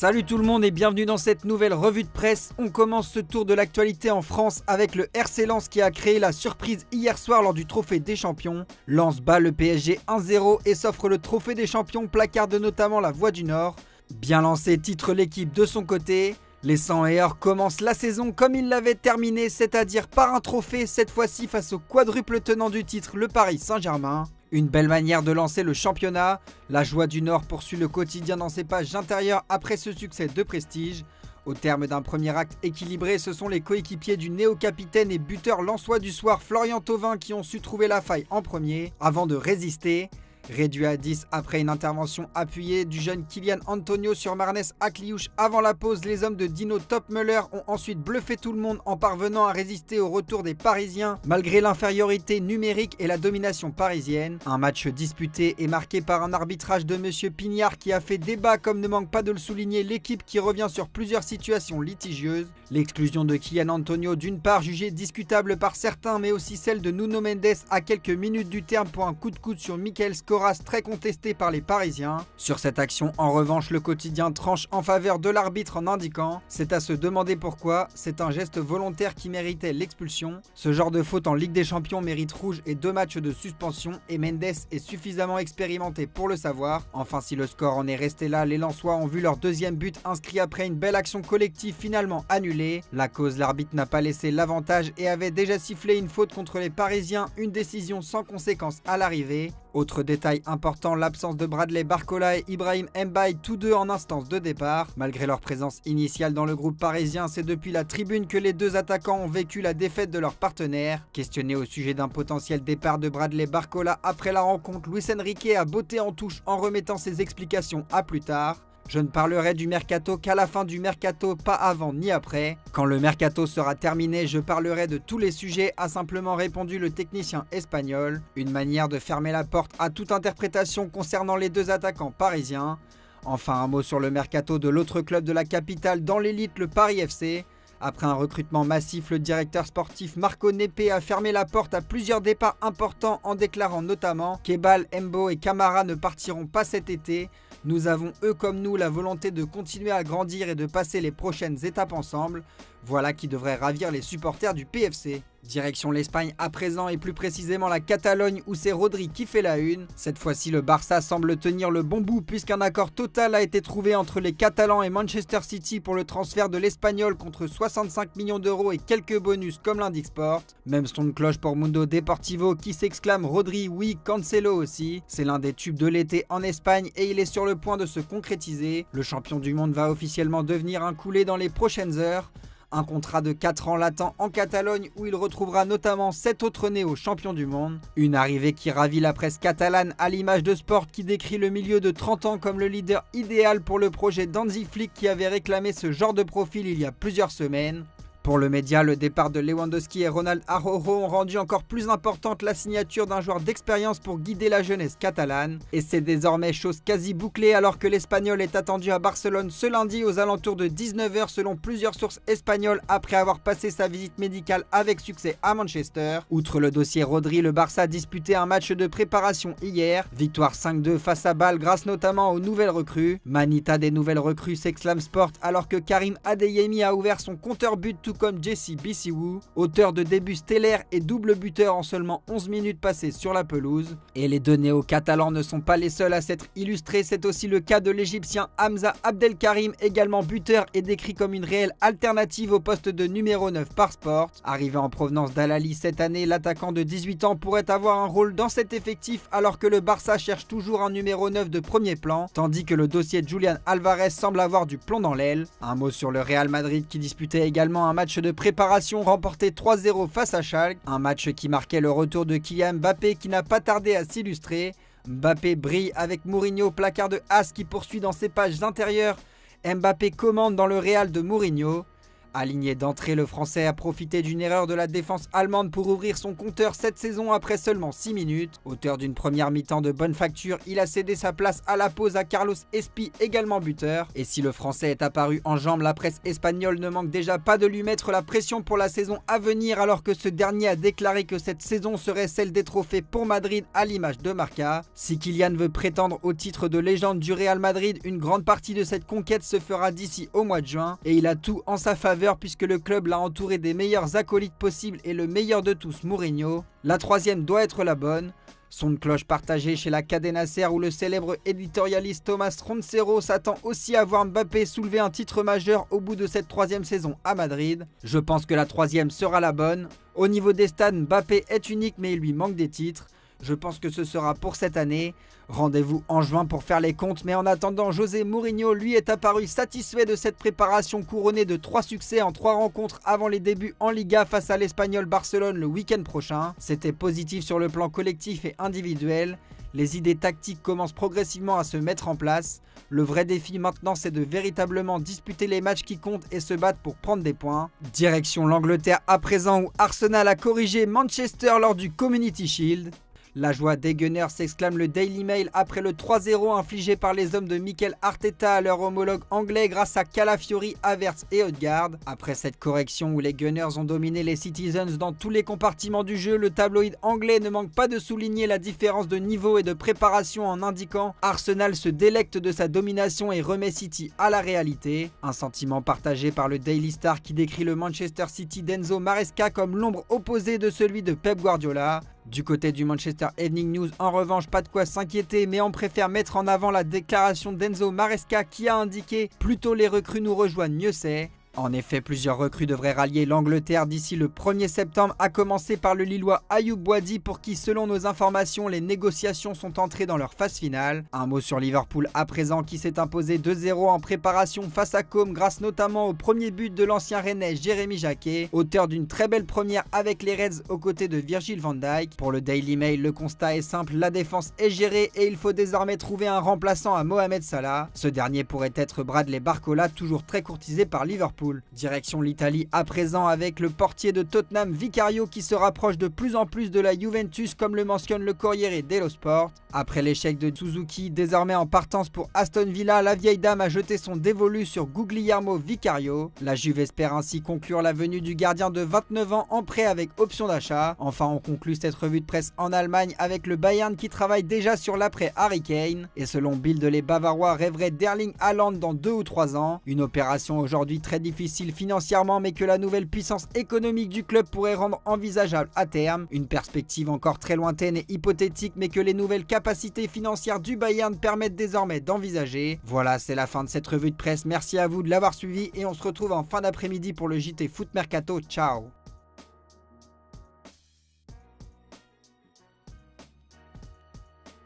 Salut tout le monde et bienvenue dans cette nouvelle revue de presse. On commence ce tour de l'actualité en France avec le RC Lens qui a créé la surprise hier soir lors du Trophée des Champions. Lens bat le PSG 1-0 et s'offre le Trophée des Champions, placarde notamment la Voix du Nord. Bien lancé titre l'équipe de son côté. Les 100 et or commencent la saison comme ils l'avaient terminée, c'est-à-dire par un trophée, cette fois-ci face au quadruple tenant du titre, le Paris Saint-Germain. Une belle manière de lancer le championnat. La Joie du Nord poursuit le quotidien dans ses pages intérieures après ce succès de prestige. Au terme d'un premier acte équilibré, ce sont les coéquipiers du néo-capitaine et buteur lensois du soir, Florian Thauvin, qui ont su trouver la faille en premier avant de résister. Réduit à 10 après une intervention appuyée du jeune Kylian Antonio sur Marnès Akliouche avant la pause, les hommes de Dino Topmöller ont ensuite bluffé tout le monde en parvenant à résister au retour des Parisiens malgré l'infériorité numérique et la domination parisienne. Un match disputé et marqué par un arbitrage de Monsieur Pignard qui a fait débat, comme ne manque pas de le souligner l'équipe qui revient sur plusieurs situations litigieuses. L'exclusion de Kylian Antonio d'une part jugée discutable par certains, mais aussi celle de Nuno Mendes à quelques minutes du terme pour un coup de coude sur Michael Scoras très contesté par les Parisiens. Sur cette action, en revanche, le quotidien tranche en faveur de l'arbitre en indiquant: c'est à se demander pourquoi, c'est un geste volontaire qui méritait l'expulsion. Ce genre de faute en Ligue des Champions mérite rouge et 2 matchs de suspension et Mendes est suffisamment expérimenté pour le savoir. Enfin, si le score en est resté là, les Lensois ont vu leur deuxième but inscrit après une belle action collective finalement annulée. La cause, l'arbitre n'a pas laissé l'avantage et avait déjà sifflé une faute contre les Parisiens, une décision sans conséquence à l'arrivée. Autre détail important, l'absence de Bradley Barcola et Ibrahim Mbaye, tous deux en instance de départ. Malgré leur présence initiale dans le groupe parisien, c'est depuis la tribune que les deux attaquants ont vécu la défaite de leur partenaire. Questionné au sujet d'un potentiel départ de Bradley Barcola après la rencontre, Luis Enrique a botté en touche en remettant ses explications à plus tard. Je ne parlerai du mercato qu'à la fin du mercato, pas avant ni après. Quand le mercato sera terminé, je parlerai de tous les sujets, a simplement répondu le technicien espagnol. Une manière de fermer la porte à toute interprétation concernant les deux attaquants parisiens. Enfin, un mot sur le mercato de l'autre club de la capitale dans l'élite, le Paris FC. Après un recrutement massif, le directeur sportif Marco Nepe a fermé la porte à plusieurs départs importants en déclarant notamment qu'Ebal, Embo et Camara ne partiront pas cet été. Nous avons, eux comme nous, la volonté de continuer à grandir et de passer les prochaines étapes ensemble. Voilà qui devrait ravir les supporters du PFC. Direction l'Espagne à présent et plus précisément la Catalogne où c'est Rodri qui fait la une. Cette fois-ci le Barça semble tenir le bon bout puisqu'un accord total a été trouvé entre les Catalans et Manchester City pour le transfert de l'Espagnol contre 65 millions d'euros et quelques bonus comme l'indique Sport. Même son de cloche pour Mundo Deportivo qui s'exclame: Rodri oui, Cancelo aussi. C'est l'un des tubes de l'été en Espagne et il est sur le point de se concrétiser. Le champion du monde va officiellement devenir un coulé dans les prochaines heures. Un contrat de 4 ans l'attend en Catalogne où il retrouvera notamment 7 autres néo-champions du monde. Une arrivée qui ravit la presse catalane à l'image de Sport qui décrit le milieu de 30 ans comme le leader idéal pour le projet d'Hansi Flick qui avait réclamé ce genre de profil il y a plusieurs semaines. Pour le média, le départ de Lewandowski et Ronald Araujo ont rendu encore plus importante la signature d'un joueur d'expérience pour guider la jeunesse catalane. Et c'est désormais chose quasi bouclée alors que l'Espagnol est attendu à Barcelone ce lundi aux alentours de 19 h selon plusieurs sources espagnoles après avoir passé sa visite médicale avec succès à Manchester. Outre le dossier Rodri, le Barça a disputé un match de préparation hier. Victoire 5-2 face à Bâle grâce notamment aux nouvelles recrues. Manita des nouvelles recrues, s'exclame Sport alors que Karim Adeyemi a ouvert son compteur but tout comme Jesse Bissiou, auteur de débuts stellaires et double buteur en seulement 11 minutes passées sur la pelouse. Et les deux néo-catalans ne sont pas les seuls à s'être illustrés, c'est aussi le cas de l'Égyptien Hamza Abdelkarim, également buteur et décrit comme une réelle alternative au poste de numéro 9 par Sport. Arrivé en provenance d'Al-Ahly cette année, l'attaquant de 18 ans pourrait avoir un rôle dans cet effectif alors que le Barça cherche toujours un numéro 9 de premier plan, tandis que le dossier de Julian Alvarez semble avoir du plomb dans l'aile. Un mot sur le Real Madrid qui disputait également un match de préparation remporté 3-0 face à Schalke, un match qui marquait le retour de Kylian Mbappé qui n'a pas tardé à s'illustrer. Mbappé brille avec Mourinho, placard de As qui poursuit dans ses pages intérieures. Mbappé commande dans le Real de Mourinho. Aligné d'entrée, le Français a profité d'une erreur de la défense allemande pour ouvrir son compteur cette saison après seulement 6 minutes. Auteur d'une première mi-temps de bonne facture, il a cédé sa place à la pause à Carlos Espi, également buteur. Et si le Français est apparu en jambes, la presse espagnole ne manque déjà pas de lui mettre la pression pour la saison à venir, alors que ce dernier a déclaré que cette saison serait celle des trophées pour Madrid à l'image de Marca. Si Kylian veut prétendre au titre de légende du Real Madrid, une grande partie de cette conquête se fera d'ici au mois de juin. Et il a tout en sa faveur puisque le club l'a entouré des meilleurs acolytes possibles et le meilleur de tous, Mourinho. La troisième doit être la bonne. Son de cloche partagé chez la Cadena Ser où le célèbre éditorialiste Thomas Roncero s'attend aussi à voir Mbappé soulever un titre majeur au bout de cette troisième saison à Madrid. Je pense que la troisième sera la bonne. Au niveau des stades, Mbappé est unique mais il lui manque des titres. Je pense que ce sera pour cette année. Rendez-vous en juin pour faire les comptes, mais en attendant, José Mourinho lui est apparu satisfait de cette préparation couronnée de 3 succès en 3 rencontres avant les débuts en Liga face à l'Espagnol Barcelone le week-end prochain. C'était positif sur le plan collectif et individuel. Les idées tactiques commencent progressivement à se mettre en place. Le vrai défi maintenant, c'est de véritablement disputer les matchs qui comptent et se battre pour prendre des points. Direction l'Angleterre à présent où Arsenal a corrigé Manchester lors du Community Shield. La joie des Gunners, s'exclame le Daily Mail après le 3-0 infligé par les hommes de Mikel Arteta à leur homologue anglais grâce à Calafiori, Havertz et Odegaard. Après cette correction où les Gunners ont dominé les Citizens dans tous les compartiments du jeu, le tabloïd anglais ne manque pas de souligner la différence de niveau et de préparation en indiquant « Arsenal se délecte de sa domination et remet City à la réalité ». Un sentiment partagé par le Daily Star qui décrit le Manchester City d'Enzo Maresca comme l'ombre opposée de celui de Pep Guardiola. Du côté du Manchester Evening News, en revanche, pas de quoi s'inquiéter, mais on préfère mettre en avant la déclaration d'Enzo Maresca qui a indiqué « Plus tôt les recrues nous rejoignent, mieux c'est ». En effet, plusieurs recrues devraient rallier l'Angleterre d'ici le 1er septembre, à commencer par le Lillois Ayoub Boadi pour qui, selon nos informations, les négociations sont entrées dans leur phase finale. Un mot sur Liverpool à présent qui s'est imposé 2-0 en préparation face à Com grâce notamment au premier but de l'ancien Rennais Jérémy Jacquet, auteur d'une très belle première avec les Reds aux côtés de Virgil van Dijk. Pour le Daily Mail, le constat est simple, la défense est gérée et il faut désormais trouver un remplaçant à Mohamed Salah. Ce dernier pourrait être Bradley Barcola, toujours très courtisé par Liverpool. Direction l'Italie à présent avec le portier de Tottenham Vicario qui se rapproche de plus en plus de la Juventus comme le mentionne le Corriere dello Sport. Après l'échec de Suzuki, désormais en partance pour Aston Villa, la vieille dame a jeté son dévolu sur Guglielmo Vicario. La Juve espère ainsi conclure la venue du gardien de 29 ans en prêt avec option d'achat. Enfin, on conclut cette revue de presse en Allemagne avec le Bayern qui travaille déjà sur l'après Harry Kane. Et selon Bild, les Bavarois rêveraient d'Erling Haaland dans 2 ou 3 ans. Une opération aujourd'hui très difficile financièrement mais que la nouvelle puissance économique du club pourrait rendre envisageable à terme. Une perspective encore très lointaine et hypothétique mais que les nouvelles capacités financières du Bayern permettent désormais d'envisager. Voilà, c'est la fin de cette revue de presse. Merci à vous de l'avoir suivi et on se retrouve en fin d'après-midi pour le JT Foot Mercato. Ciao.